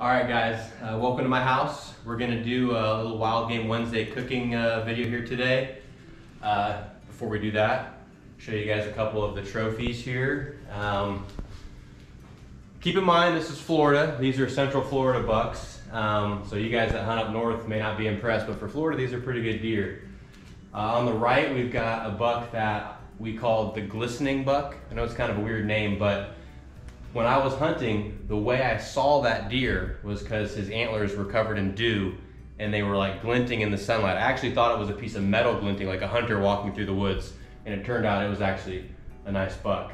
All right, guys, welcome to my house. We're gonna do a little Wild Game Wednesday cooking video here today. Before we do that, show you guys a couple of the trophies here. Keep in mind, this is Florida. These are Central Florida bucks. So you guys that hunt up north may not be impressed, but for Florida, these are pretty good deer. On the right, we've got a buck that we called the glistening buck. I know it's kind of a weird name, but when I was hunting, the way I saw that deer was because his antlers were covered in dew and they were like glinting in the sunlight. I actually thought it was a piece of metal glinting, like a hunter walking through the woods, and it turned out it was actually a nice buck.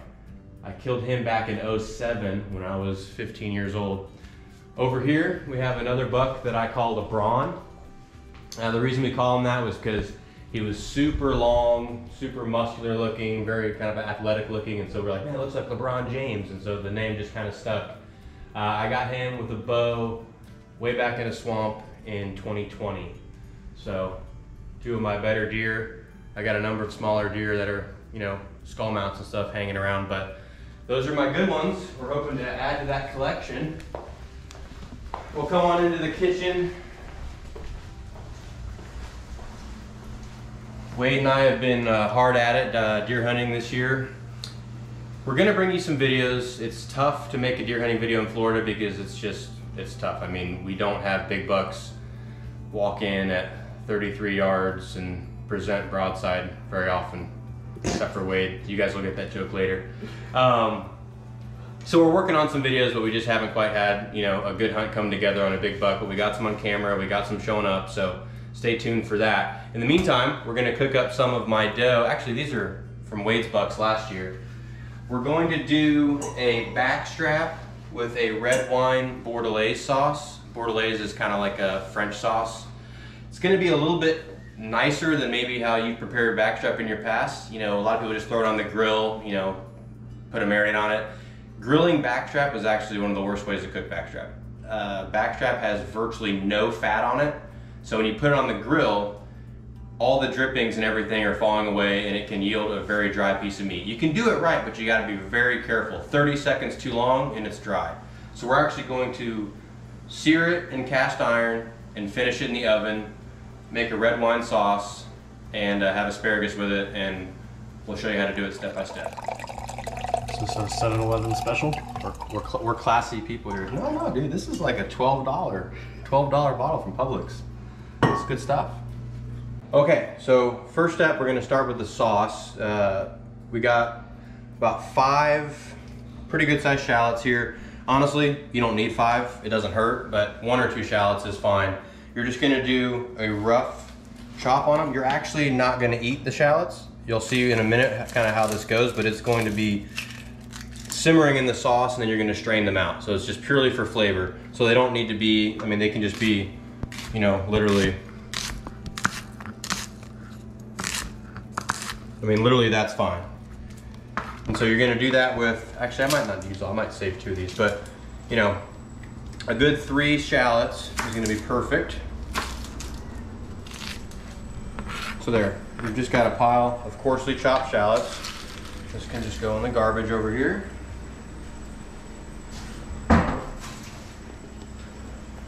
I killed him back in '07 when I was 15 years old. Over here, we have another buck that I called a brawn. The reason we call him that was because he was super long, super muscular looking, very kind of athletic looking, and so we're like, man, it looks like LeBron James, and so the name just kind of stuck. I got him with a bow way back in a swamp in 2020. So, two of my better deer. I got a number of smaller deer that are, you know, skull mounts and stuff hanging around, but those are my good ones. We're hoping to add to that collection. We'll come on into the kitchen. Wade and I have been hard at it deer hunting this year. We're gonna bring you some videos. It's tough to make a deer hunting video in Florida because it's tough. I mean, we don't have big bucks walk in at 33 yards and present broadside very often, except for Wade. You guys will get that joke later. So we're working on some videos, but we just haven't quite had, you know, a good hunt come together on a big buck, but we got some on camera, we got some showing up, so stay tuned for that. In the meantime, we're gonna cook up some of my dough. Actually, these are from Wade's bucks last year. We're going to do a backstrap with a red wine Bordelaise sauce. Bordelaise is kind of like a French sauce. It's gonna be a little bit nicer than maybe how you prepared backstrap in your past. You know, a lot of people just throw it on the grill, you know, put a marinade on it. Grilling backstrap is actually one of the worst ways to cook backstrap. Backstrap has virtually no fat on it. So when you put it on the grill, all the drippings and everything are falling away and it can yield a very dry piece of meat. You can do it right, but you gotta be very careful. 30 seconds too long and it's dry. So we're actually going to sear it in cast iron and finish it in the oven, make a red wine sauce, and have asparagus with it, and we'll show you how to do it step by step. So this is a 7-Eleven special? We're classy people here. No, dude, this is like a $12 bottle from Publix. It's good stuff. Okay, so first step, we're gonna start with the sauce. We got about 5 pretty good sized shallots here. Honestly, you don't need 5, it doesn't hurt, but 1 or 2 shallots is fine. You're just gonna do a rough chop on them. You're actually not gonna eat the shallots. You'll see in a minute kind of how this goes, but it's going to be simmering in the sauce and then you're gonna strain them out. So it's just purely for flavor. So they don't need to be, I mean, they can just be, you know, literally, that's fine. And so you're gonna do that with, actually I might not use all, I might save 2 of these, but you know, a good 3 shallots is gonna be perfect. So there, we've just got a pile of coarsely chopped shallots. This can just go in the garbage over here.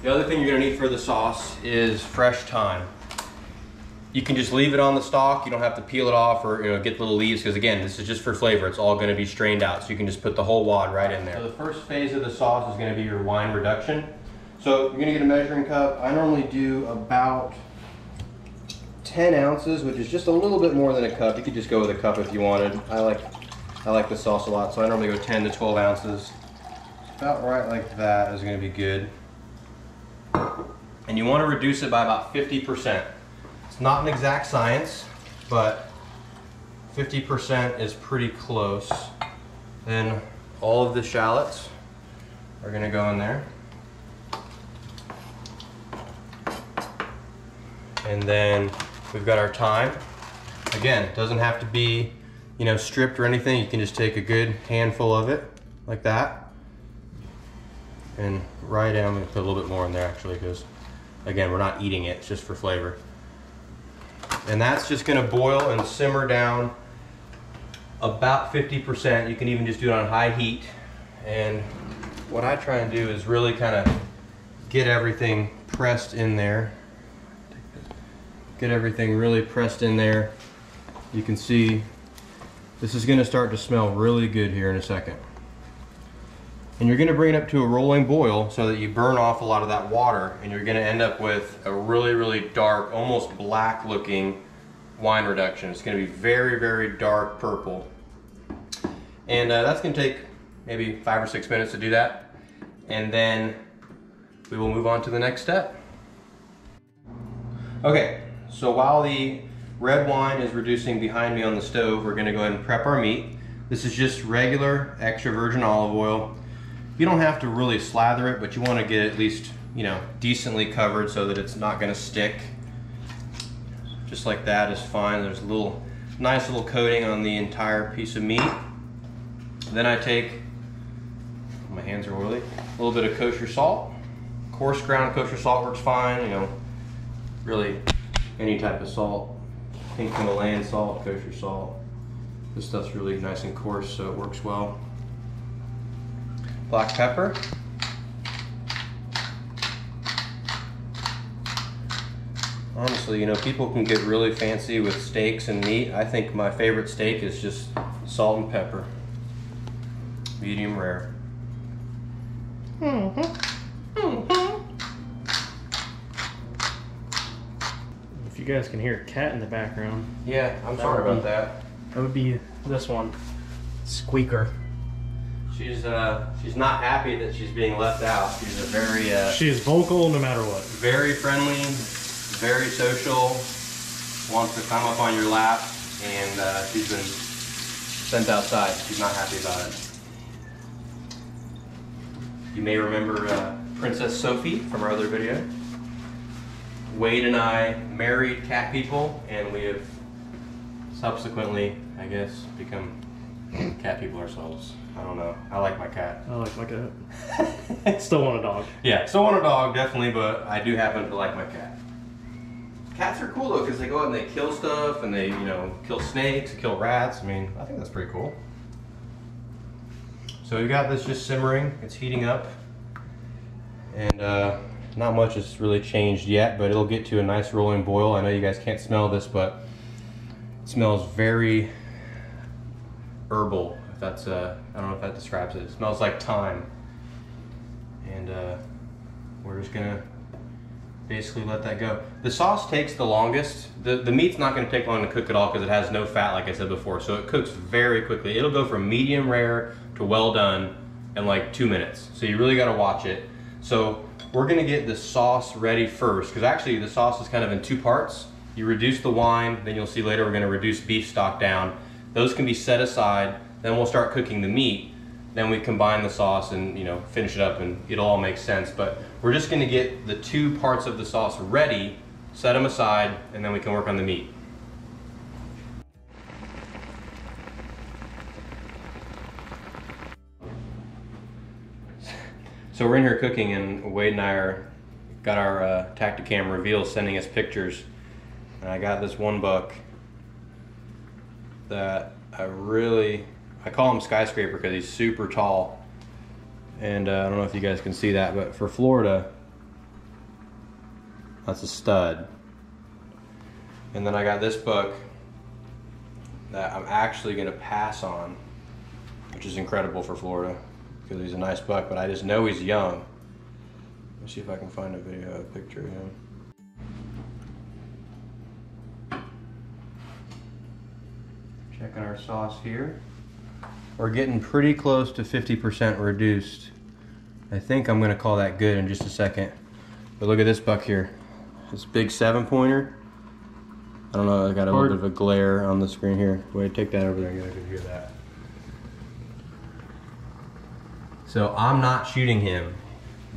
The other thing you're gonna need for the sauce is fresh thyme. You can just leave it on the stalk. You don't have to peel it off or, you know, get the little leaves, because again, this is just for flavor. It's all gonna be strained out, so you can just put the whole wad right in there. So the first phase of the sauce is gonna be your wine reduction. So you're gonna get a measuring cup. I normally do about 10 ounces, which is just a little bit more than a cup. You could just go with a cup if you wanted. I like the sauce a lot, so I normally go 10 to 12 ounces. About right like that is gonna be good. And you want to reduce it by about 50%. It's not an exact science, but 50% is pretty close. Then all of the shallots are going to go in there. And then we've got our thyme. Again, it doesn't have to be, you know, stripped or anything. You can just take a good handful of it like that. And right in, I'm going to put a little bit more in there actually, because again, we're not eating it, it's just for flavor. And that's just going to boil and simmer down about 50%. You can even just do it on high heat. And what I try and do is really kind of get everything pressed in there. Get everything really pressed in there. You can see this is gonna start to smell really good here in a second. And you're gonna bring it up to a rolling boil so that you burn off a lot of that water, and you're gonna end up with a really, really dark, almost black looking wine reduction. It's gonna be very, very dark purple. And that's gonna take maybe 5 or 6 minutes to do that. And then we will move on to the next step. Okay, so while the red wine is reducing behind me on the stove, we're gonna go ahead and prep our meat. This is just regular extra virgin olive oil. You don't have to really slather it, but you wanna get it at least, you know, decently covered so that it's not gonna stick. Just like that is fine. There's a little, nice little coating on the entire piece of meat. Then I take, my hands are oily, a little bit of kosher salt. Coarse ground kosher salt works fine, you know, really any type of salt. Pink Himalayan salt, kosher salt. This stuff's really nice and coarse, so it works well. Black pepper. Honestly, you know, people can get really fancy with steaks and meat. I think my favorite steak is just salt and pepper. Medium rare. If you guys can hear a cat in the background. Yeah, I'm sorry about that. That would be this one. Squeaker. She's not happy that she's being left out. She's a very She is vocal no matter what. very friendly, very social, wants to climb up on your lap, and she's been sent outside. She's not happy about it. You may remember Princess Sophie from our other video. Wade and I married cat people, and we have subsequently, I guess, become cat people ourselves. I don't know. I like my cat. I like my cat. Still want a dog. Yeah, still want a dog, definitely, but I do happen to like my cat. Cats are cool though, because they go out and they kill stuff, and they, you know, kill snakes, kill rats. I mean, I think that's pretty cool. So we've got this just simmering. It's heating up, and not much has really changed yet, but it'll get to a nice rolling boil. I know you guys can't smell this, but it smells very herbal. If that's I don't know if that describes it. It smells like thyme, and we're just gonna basically let that go. The sauce takes the longest. The meat's not gonna take long to cook at all because it has no fat, like I said before, so it cooks very quickly. It'll go from medium rare to well done in like 2 minutes. So you really gotta watch it. So we're gonna get the sauce ready first, because actually the sauce is kind of in 2 parts. You reduce the wine, then you'll see later we're gonna reduce beef stock down. Those can be set aside, then we'll start cooking the meat. Then we combine the sauce and, you know, finish it up, and it'll all make sense. But we're just gonna get the 2 parts of the sauce ready, set them aside, and then we can work on the meat. So we're in here cooking, and Wade and I got our Tacticam reveal sending us pictures. And I got this one buck that I call him Skyscraper because he's super tall. And I don't know if you guys can see that, but for Florida, that's a stud. And then I got this buck that I'm actually gonna pass on, which is incredible for Florida because he's a nice buck, but I just know he's young. Let's see if I can find a picture of him. Checking our sauce here. We're getting pretty close to 50% reduced. I think I'm gonna call that good in just a second. But look at this buck here. This big 7-pointer. I don't know, I got a little bit of a glare on the screen here. Wait, take that over there and get a good view of that. So I'm not shooting him,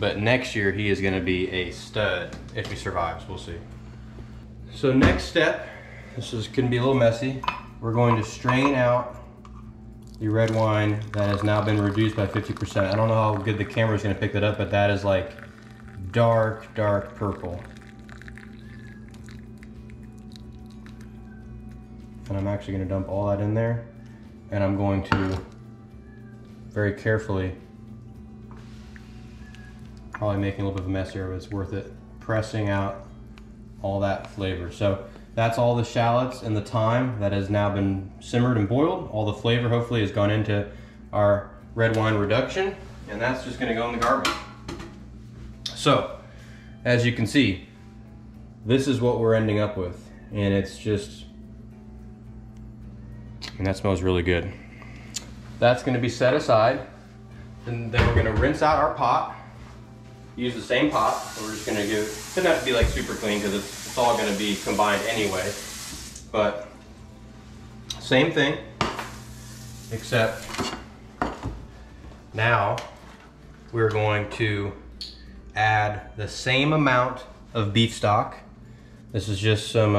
but next year he is gonna be a stud if he survives, we'll see. So next step, this is gonna be a little messy. We're going to strain out the red wine that has now been reduced by 50%. I don't know how good the camera is gonna pick that up, but that is like dark, dark purple. And I'm actually gonna dump all that in there, and I'm going to very carefully Probably making a little bit of a mess here, but it's worth it. Pressing out all that flavor. So that's all the shallots and the thyme that has now been simmered and boiled. All the flavor hopefully has gone into our red wine reduction, and that's just gonna go in the garbage. So, as you can see, this is what we're ending up with. And it's just, and that smells really good. That's gonna be set aside. And then we're gonna rinse out our pot. Use the same pot. So we're just gonna give, it doesn't have to be like super clean because it's all gonna be combined anyway. But same thing, except now we're going to add the same amount of beef stock. This is just some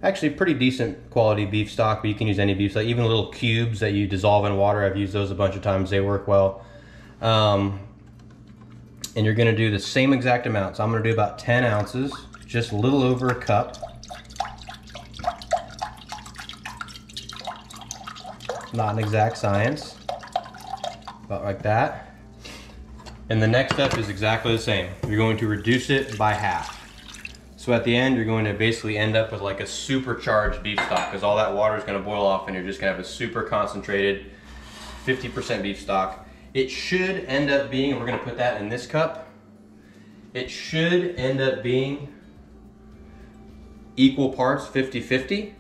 actually pretty decent quality beef stock, but you can use any beef stock, even little cubes that you dissolve in water. I've used those a bunch of times, they work well. And you're gonna do the same exact amount. So I'm gonna do about 10 ounces, just a little over a cup. Not an exact science, about like that. And the next step is exactly the same. You're going to reduce it by half. So at the end, you're going to basically end up with like a supercharged beef stock because all that water is going to boil off and you're just going to have a super concentrated 50% beef stock. It should end up being, and we're going to put that in this cup, it should end up being equal parts, 50-50.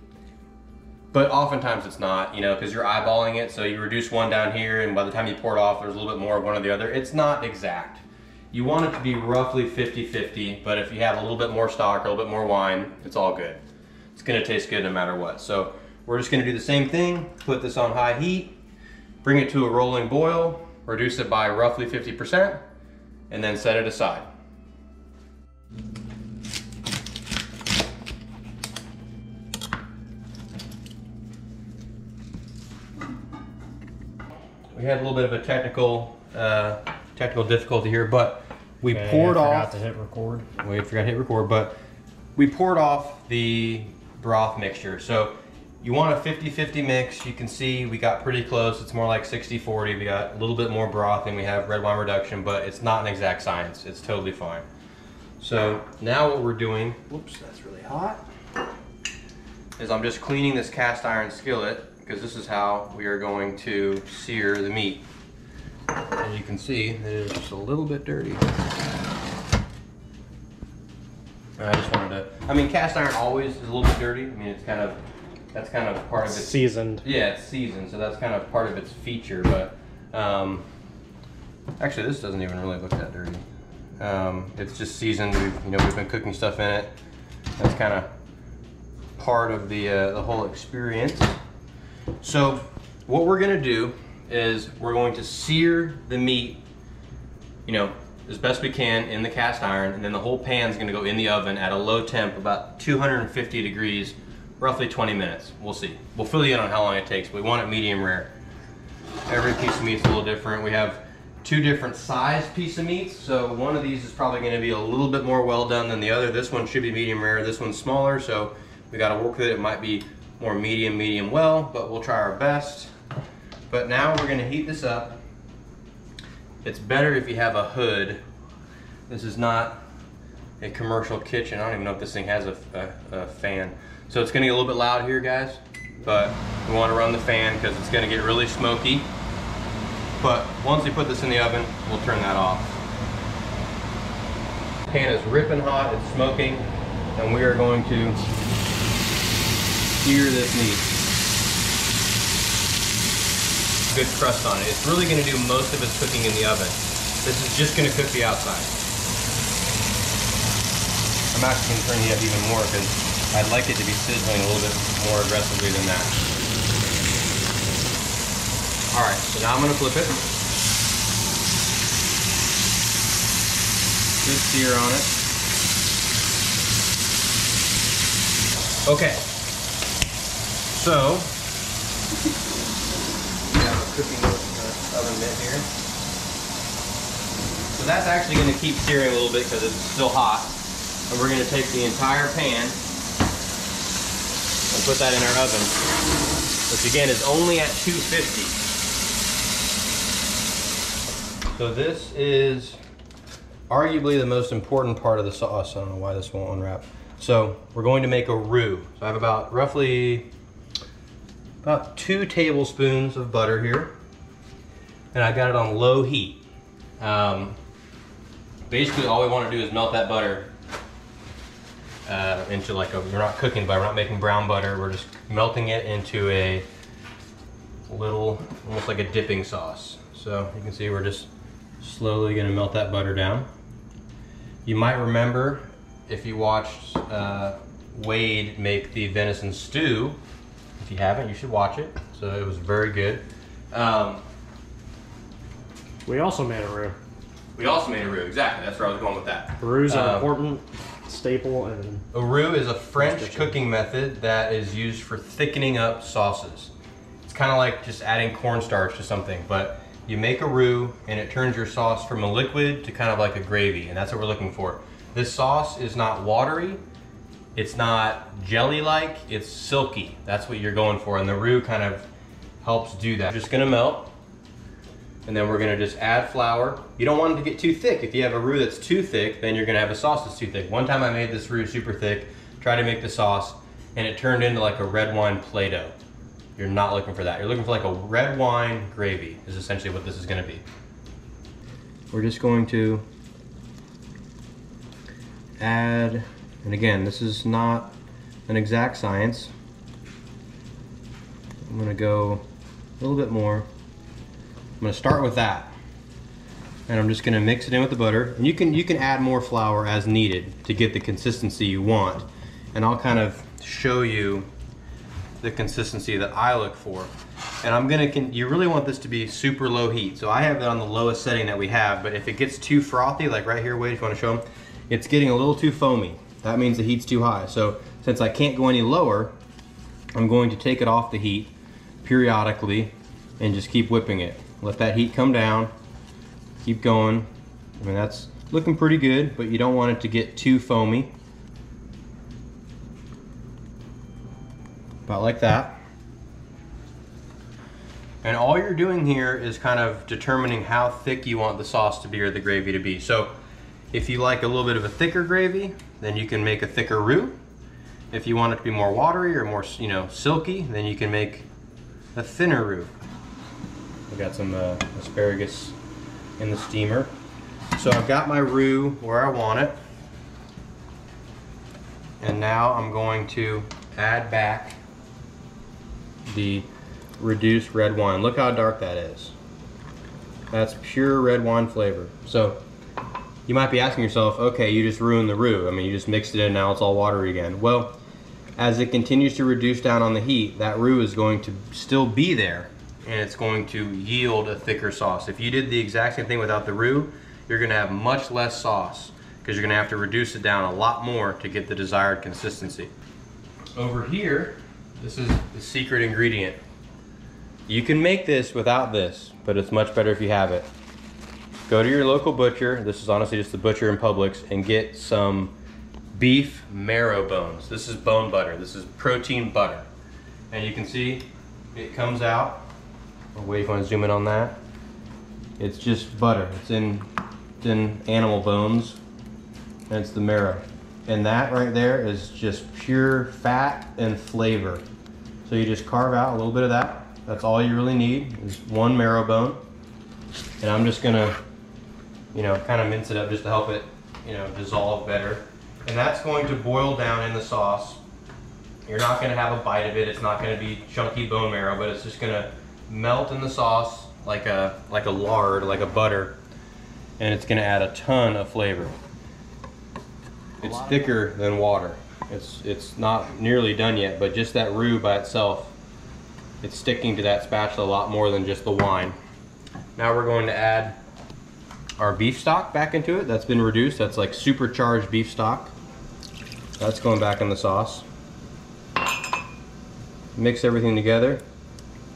But oftentimes it's not, you know, because you're eyeballing it. So you reduce one down here and by the time you pour it off, there's a little bit more of one or the other. It's not exact. You want it to be roughly 50-50, but if you have a little bit more stock or a little bit more wine, it's all good. It's gonna taste good no matter what. So we're just gonna do the same thing, put this on high heat, bring it to a rolling boil, reduce it by roughly 50%, and then set it aside. We had a little bit of a technical difficulty here, but we poured off. Forgot to hit record. We forgot to hit record, but we poured off the broth mixture. So you want a 50-50 mix. You can see we got pretty close. It's more like 60-40. We got a little bit more broth than we have red wine reduction, but it's not an exact science. It's totally fine. So now what we're doing, whoops, that's really hot, is I'm just cleaning this cast iron skillet because this is how we are going to sear the meat. And you can see it is just a little bit dirty. I just wanted to, I mean, cast iron always is a little bit dirty. I mean, it's kind of, that's kind of part of it. Seasoned. Yeah, it's seasoned, so that's kind of part of its feature, but actually this doesn't even really look that dirty. It's just seasoned. We've been cooking stuff in it. That's kind of part of the whole experience. So what we're gonna do is we're going to sear the meat, as best we can in the cast iron, and then the whole pan's gonna go in the oven at a low temp, about 250 degrees, roughly 20 minutes. We'll see. We'll fill you in on how long it takes, but we want it medium rare. Every piece of meat's a little different. We have 2 different size piece of meats, so one of these is probably gonna be a little bit more well done than the other. This one should be medium rare, this one's smaller, so we gotta work with it. It might be more medium well, but we'll try our best. But now we're gonna heat this up. It's better if you have a hood. This is not a commercial kitchen. I don't even know if this thing has a fan. So it's gonna get a little bit loud here, guys, but we wanna run the fan because it's gonna get really smoky. But once we put this in the oven, we'll turn that off. The pan is ripping hot, it's smoking, and we are going to sear this meat. Good crust on it. It's really going to do most of its cooking in the oven. This is just going to cook the outside. I'm actually going to turn it up even more because I'd like it to be sizzling a little bit more aggressively than that. Alright, so now I'm going to flip it. Good sear on it. Okay. So, cooking oven mitt here. So that's actually going to keep searing a little bit because it's still hot. And we're going to take the entire pan and put that in our oven, which again is only at 250. So this is arguably the most important part of the sauce. I don't know why this won't unwrap. So we're going to make a roux. So I have about roughly about 2 tablespoons of butter here. And I got it on low heat. Basically all we want to do is melt that butter into like we're not cooking butter, we're not making brown butter, we're just melting it into a little, almost like a dipping sauce. So you can see we're just slowly gonna melt that butter down. You might remember if you watched Wade make the venison stew. If you haven't, you should watch it. So it was very good. We also made a roux. We also made a roux, exactly. That's where I was going with that. Roux are important staple in a roux is a French cooking method that is used for thickening up sauces. It's kind of like just adding cornstarch to something, but you make a roux and it turns your sauce from a liquid to kind of like a gravy, and that's what we're looking for. This sauce is not watery, it's not jelly-like, it's silky. That's what you're going for, and the roux kind of helps do that. Just gonna melt, and then we're gonna just add flour. You don't want it to get too thick. If you have a roux that's too thick, then you're gonna have a sauce that's too thick. One time I made this roux super thick, tried to make the sauce, and it turned into like a red wine Play-Doh. You're not looking for that. You're looking for like a red wine gravy is essentially what this is gonna be. We're just going to add, and again, this is not an exact science. I'm gonna go a little bit more. I'm gonna start with that, and I'm just gonna mix it in with the butter. And you can add more flour as needed to get the consistency you want. And I'll kind of show you the consistency that I look for. And you really want this to be super low heat. So I have it on the lowest setting that we have, but if it gets too frothy, like right here, Wade, if you wanna show them, it's getting a little too foamy. That means the heat's too high. So since I can't go any lower, I'm going to take it off the heat periodically and just keep whipping it. Let that heat come down, keep going. I mean, that's looking pretty good, but you don't want it to get too foamy. About like that. And all you're doing here is kind of determining how thick you want the sauce to be or the gravy to be. So if you like a little bit of a thicker gravy, then you can make a thicker roux. If you want it to be more watery or more, silky, then you can make a thinner roux. I got some asparagus in the steamer. So I've got my roux where I want it. And now I'm going to add back the reduced red wine. Look how dark that is. That's pure red wine flavor. So you might be asking yourself, okay, you just ruined the roux. I mean, you just mixed it in, now it's all watery again. Well, as it continues to reduce down on the heat, that roux is going to still be there, and it's going to yield a thicker sauce. If you did the exact same thing without the roux, you're gonna have much less sauce because you're gonna have to reduce it down a lot more to get the desired consistency. Over here, this is the secret ingredient. You can make this without this, but it's much better if you have it. Go to your local butcher, this is honestly just the butcher in Publix, and get some beef marrow bones. This is bone butter, this is protein butter. And you can see it comes out. I'll wait if you want to zoom in on that. It's just butter. It's in animal bones, and it's the marrow. And that right there is just pure fat and flavor. So you just carve out a little bit of that. That's all you really need is one marrow bone. And I'm just gonna, kind of mince it up just to help it, dissolve better. And that's going to boil down in the sauce. You're not gonna have a bite of it. It's not gonna be chunky bone marrow, but it's just gonna melt in the sauce like a lard, like a butter, and it's gonna add a ton of flavor. It's thicker than water. It's not nearly done yet, but just that roux by itself, it's sticking to that spatula a lot more than just the wine. Now we're going to add our beef stock back into it. That's been reduced. That's like supercharged beef stock. That's going back in the sauce. Mix everything together.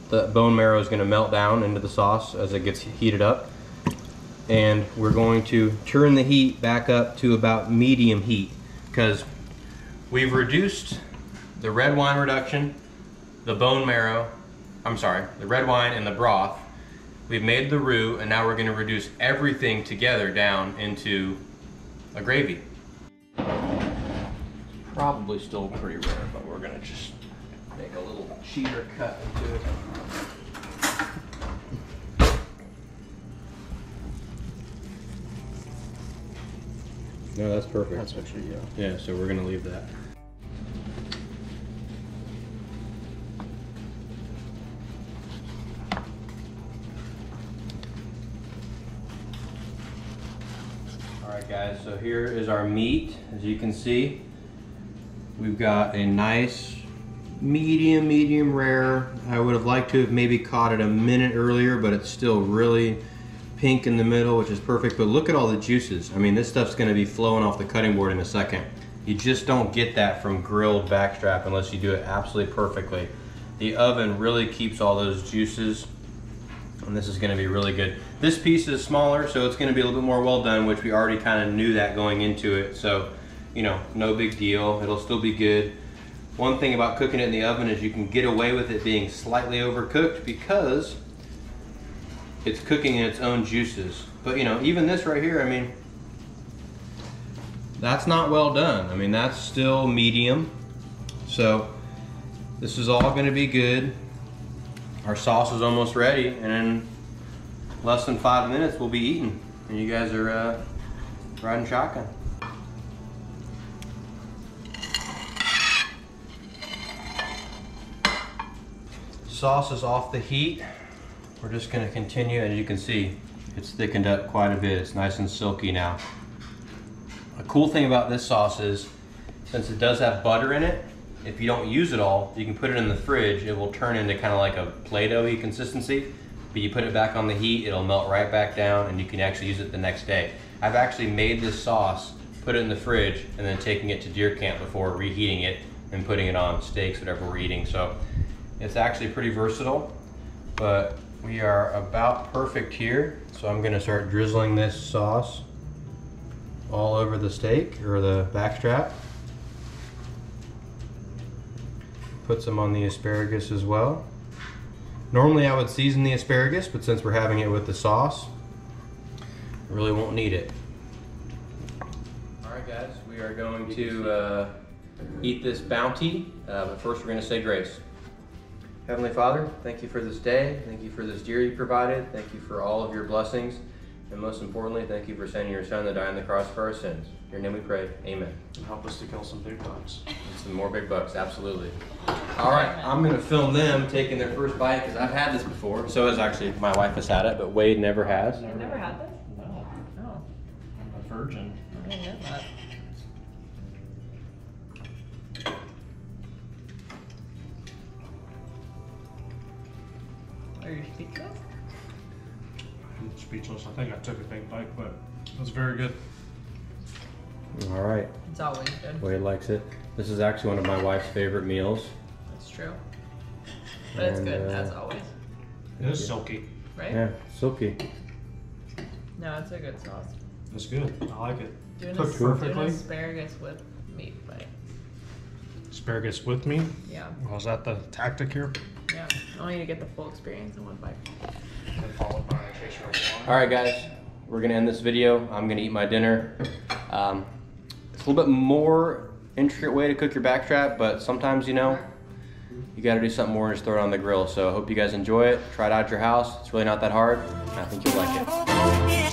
The bone marrow is going to melt down into the sauce as it gets heated up. And we're going to turn the heat back up to about medium heat because we've reduced the red wine reduction, the bone marrow, the red wine and the broth. we've made the roux, and now we're gonna reduce everything together down into a gravy. Probably still pretty rare, but we're gonna just make a little cheater cut into it. No, that's perfect. That's actually, yeah. Yeah, so we're gonna leave that. Alright guys, so here is our meat. As you can see, we've got a nice medium rare. I would have liked to have maybe caught it a minute earlier, but it's still really pink in the middle, which is perfect. But look at all the juices. I mean, this stuff's gonna be flowing off the cutting board in a second. You just don't get that from grilled backstrap unless you do it absolutely perfectly. The oven really keeps all those juices, and this is gonna be really good. This piece is smaller, so it's gonna be a little bit more well done, which we already kind of knew that going into it. So, you know, no big deal. It'll still be good. One thing about cooking it in the oven is you can get away with it being slightly overcooked because it's cooking in its own juices. But you know, even this right here, I mean, that's not well done. I mean, that's still medium. So this is all gonna be good. Our sauce is almost ready, and in less than 5 minutes we'll be eating. And you guys are riding shotgun. Sauce is off the heat. We're just gonna continue, and as you can see, it's thickened up quite a bit. It's nice and silky now. A cool thing about this sauce is, since it does have butter in it, if you don't use it all, you can put it in the fridge. It will turn into kind of like a Play-Doh-y consistency, but you put it back on the heat, it'll melt right back down, and you can actually use it the next day. I've actually made this sauce, put it in the fridge, and then taking it to deer camp before reheating it and putting it on steaks, whatever we're eating. So it's actually pretty versatile, but we are about perfect here. So I'm gonna start drizzling this sauce all over the steak or the backstrap. Put some on the asparagus as well. Normally I would season the asparagus, but since we're having it with the sauce, I really won't need it. All right guys, we are going to eat this bounty, but first we're gonna say grace. Heavenly Father, thank you for this day. Thank you for this deer you provided. Thank you for all of your blessings. And most importantly, thank you for sending your son to die on the cross for our sins. In your name we pray, amen. And help us to kill some big bucks. And some more big bucks, absolutely. All right, I'm gonna film them taking their first bite because I've had this before. So has actually, my wife has had it, but Wade never has. You've never had this? No. No. I'm a virgin. I didn't know that. Are you speechless? I'm speechless. I think I took a big bite, but it was very good. All right, It's always good. Wade likes it. This is actually one of my wife's favorite meals. That's true. But it's And, good, as always. It is silky. Right? Yeah, silky. No, it's a good sauce. It's good. I like it. Doing, Cooked doing perfectly. asparagus with meat, but Asparagus with me. yeah. Was that the tactic here? Yeah. I want you to get the full experience in one bite. And then followed by a chaser of wine. All right, guys, we're gonna end this video. I'm gonna eat my dinner. It's a little bit more intricate way to cook your backstrap, but sometimes, you know, you gotta do something more and just throw it on the grill. So I hope you guys enjoy it. Try it out at your house. It's really not that hard. I think you'll like it.